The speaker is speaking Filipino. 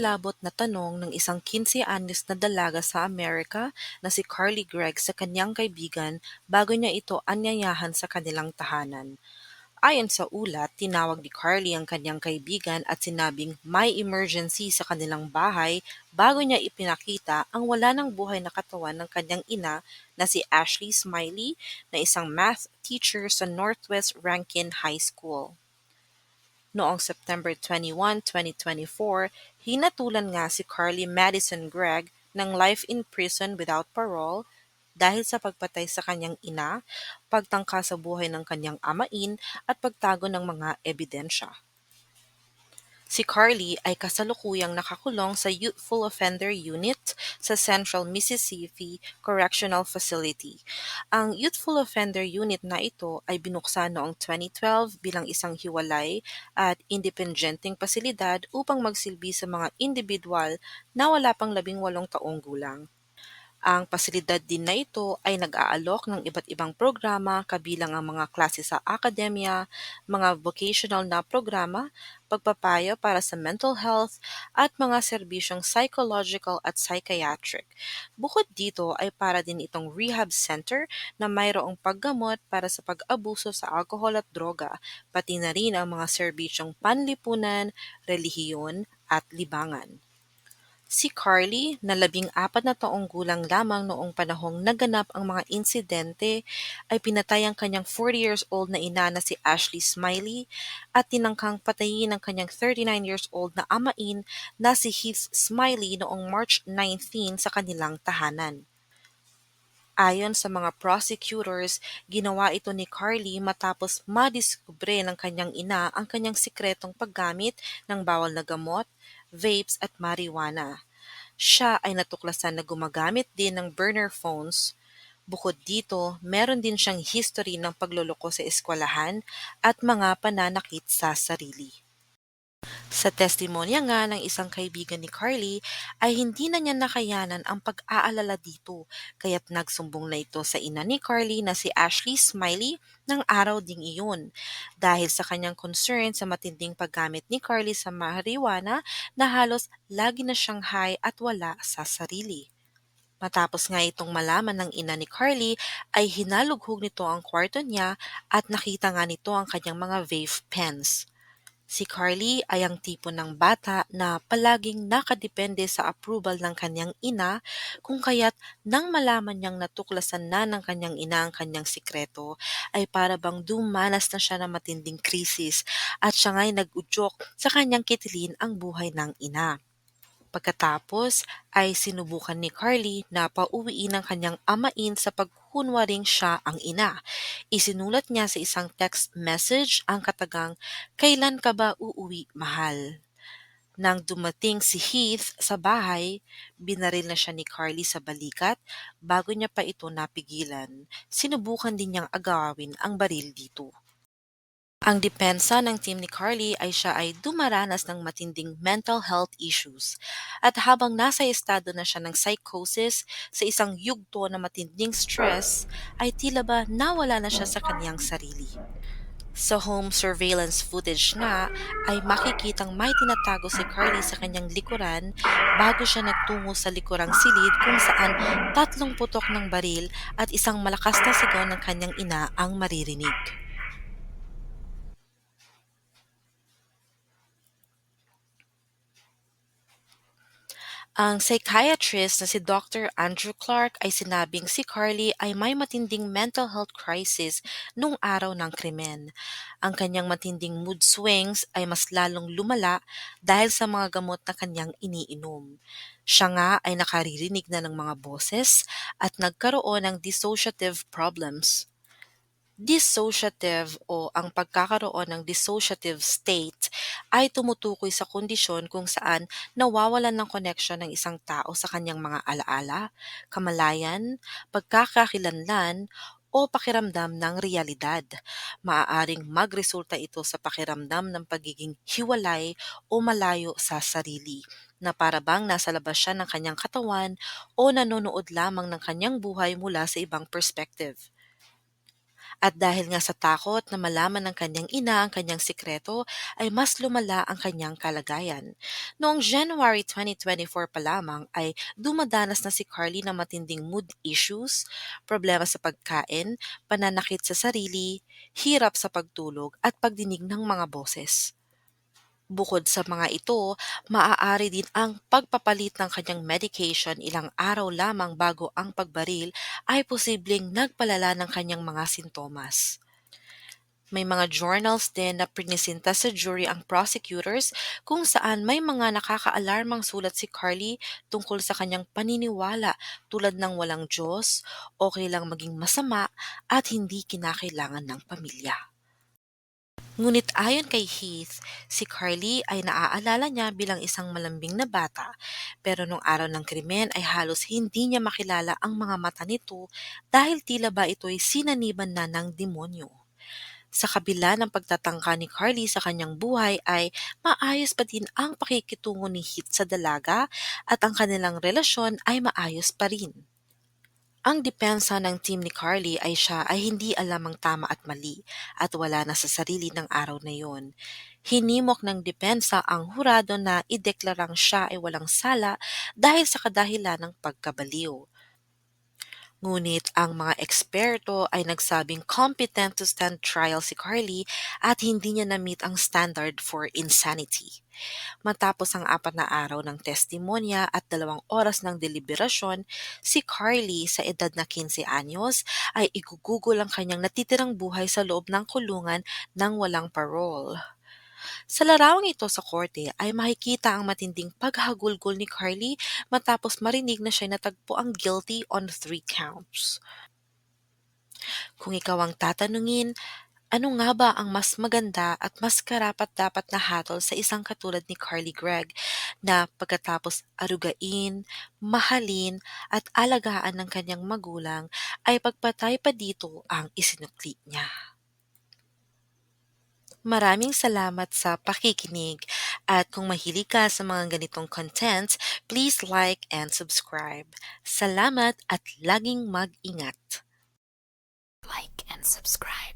malabot na tanong ng isang 15 anyos na dalaga sa Amerika na si Carly Gregg sa kanyang kaibigan bago niya ito anyayahan sa kanilang tahanan. Ayon sa ulat, tinawag ni Carly ang kanyang kaibigan at sinabing may emergency sa kanilang bahay bago niya ipinakita ang wala ng buhay na katawan ng kanyang ina na si Ashley Smiley na isang math teacher sa Northwest Rankin High School. Noong September 21, 2024, hinatulan nga si Carly Madison Gregg ng life in prison without parole dahil sa pagpatay sa kanyang ina, pagtangka sa buhay ng kanyang amain at pagtago ng mga ebidensya. Si Carly ay kasalukuyang nakakulong sa Youthful Offender Unit sa Central Mississippi Correctional Facility. Ang Youthful Offender Unit na ito ay binuksan noong 2012 bilang isang hiwalay at independenteng pasilidad upang magsilbi sa mga individual na wala pang 18 taong gulang. Ang pasilidad din na ito ay nag-aalok ng iba't ibang programa kabilang ang mga klase sa akademya, mga vocational na programa, pagpapayo para sa mental health, at mga serbisyong psychological at psychiatric. Bukod dito ay para din itong rehab center na mayroong paggamot para sa pag-abuso sa alkohol at droga, pati na rin ang mga serbisyong panlipunan, relihiyon at libangan. Si Carly, na 14 taong gulang lamang noong panahong naganap ang mga insidente, ay pinatay ang kanyang 40 years old na ina na si Ashley Smiley at tinangkang patayin ang kanyang 39 years old na amain na si Heath Smiley noong March 19 sa kanilang tahanan. Ayon sa mga prosecutors, ginawa ito ni Carly matapos madiskubre ng kanyang ina ang kanyang sikretong paggamit ng bawal na gamot, vapes at marijuana. Siya ay natuklasan na gumagamit din ng burner phones. Bukod dito, meron din siyang history ng pagloloko sa eskwelahan at mga pananakit sa sarili. Sa testimonya nga ng isang kaibigan ni Carly ay hindi na niya nakayanan ang pag-aalala dito kaya't nagsumbong na ito sa ina ni Carly na si Ashley Smiley ng araw ding iyon dahil sa kanyang concern sa matinding paggamit ni Carly sa marijuana na halos lagi na siyang high at wala sa sarili. Matapos nga itong malaman ng ina ni Carly ay hinalughog nito ang kwarto niya at nakita nga nito ang kanyang mga vape pens. Si Carly ay ang tipo ng bata na palaging nakadepende sa approval ng kanyang ina kung kaya't nang malaman niyang natuklasan na ng kanyang ina ang kanyang sikreto ay para bang dumanas na siya ng matinding krisis at siya nga'y nag-udyok sa kanyang kitilin ang buhay ng ina. Pagkatapos ay sinubukan ni Carly na pauwiin ang kanyang amain sa pagkunwaring siya ang ina. Isinulat niya sa isang text message ang katagang, "Kailan ka ba uuwi, mahal?" Nang dumating si Heath sa bahay, binaril na siya ni Carly sa balikat bago niya pa ito napigilan. Sinubukan din niyang agawin ang baril dito. Ang depensa ng team ni Carly ay siya ay dumaranas ng matinding mental health issues at habang nasa estado na siya ng psychosis sa isang yugto na matinding stress ay tila ba nawala na siya sa kaniyang sarili. Sa home surveillance footage nga ay makikitang may tinatago si Carly sa kanyang likuran bago siya nagtungo sa likurang silid kung saan 3 putok ng baril at isang malakas na sigaw ng kanyang ina ang maririnig. Ang psychiatrist na si Dr. Andrew Clark ay sinabing si Carly ay may matinding mental health crisis nung araw ng krimen. Ang kanyang matinding mood swings ay mas lalong lumala dahil sa mga gamot na kanyang iniinom. Siya nga ay nakaririnig na ng mga boses at nagkaroon ng dissociative problems. Dissociative o ang pagkakaroon ng dissociative state ay tumutukoy sa kondisyon kung saan nawawalan ng koneksyon ng isang tao sa kanyang mga alaala, kamalayan, pagkakakilanlan, o pakiramdam ng realidad. Maaaring magresulta ito sa pakiramdam ng pagiging hiwalay o malayo sa sarili, na para bang nasa labas siya ng kanyang katawan o nanonood lamang ng kanyang buhay mula sa ibang perspective. At dahil nga sa takot na malaman ng kanyang ina ang kanyang sikreto, ay mas lumala ang kanyang kalagayan. Noong January 2024 pa lamang ay dumadanas na si Carly ng matinding mood issues, problema sa pagkain, pananakit sa sarili, hirap sa pagtulog at pagdinig ng mga boses. Bukod sa mga ito, maaari din ang pagpapalit ng kanyang medication ilang araw lamang bago ang pagbaril ay posibleng nagpalala ng kanyang mga sintomas. May mga journals din na prinisinta sa jury ang prosecutors kung saan may mga nakakaalarmang sulat si Carly tungkol sa kanyang paniniwala tulad ng walang Diyos, okay lang maging masama at hindi kinakailangan ng pamilya. Ngunit ayon kay Heath, si Carly ay naaalala niya bilang isang malambing na bata, pero nung araw ng krimen ay halos hindi niya makilala ang mga mata nito dahil tila ba ito'y sinaniban na ng demonyo. Sa kabila ng pagtatangka ni Carly sa kanyang buhay ay maayos pa din ang pakikitungo ni Heath sa dalaga at ang kanilang relasyon ay maayos pa rin. Ang depensa ng team ni Carly ay siya ay hindi alam ang tama at mali at wala na sa sarili ng araw na yon. Hinimok ng depensa ang hurado na ideklarang siya ay walang sala dahil sa kadahilan ng pagkabaliw. Ngunit ang mga eksperto ay nagsabing competent to stand trial si Carly at hindi niya na-meet ang standard for insanity. Matapos ang 4 na araw ng testimonya at 2 oras ng deliberasyon, si Carly sa edad na 15 anyos ay igugugol ang kanyang natitirang buhay sa loob ng kulungan ng walang parole. Sa larawang ito sa korte ay makikita ang matinding paghagulgol ni Carly matapos marinig na siya natagpo ang guilty on 3 counts. Kung ikaw ang tatanungin, ano nga ba ang mas maganda at mas karapat-dapat na hatol sa isang katulad ni Carly Gregg na pagkatapos arugain, mahalin at alagaan ng kanyang magulang ay pagpatay pa dito ang isinukli niya? Maraming salamat sa pakikinig at kung mahilig ka sa mga ganitong contents, please like and subscribe. Salamat at laging mag-ingat. Like and subscribe.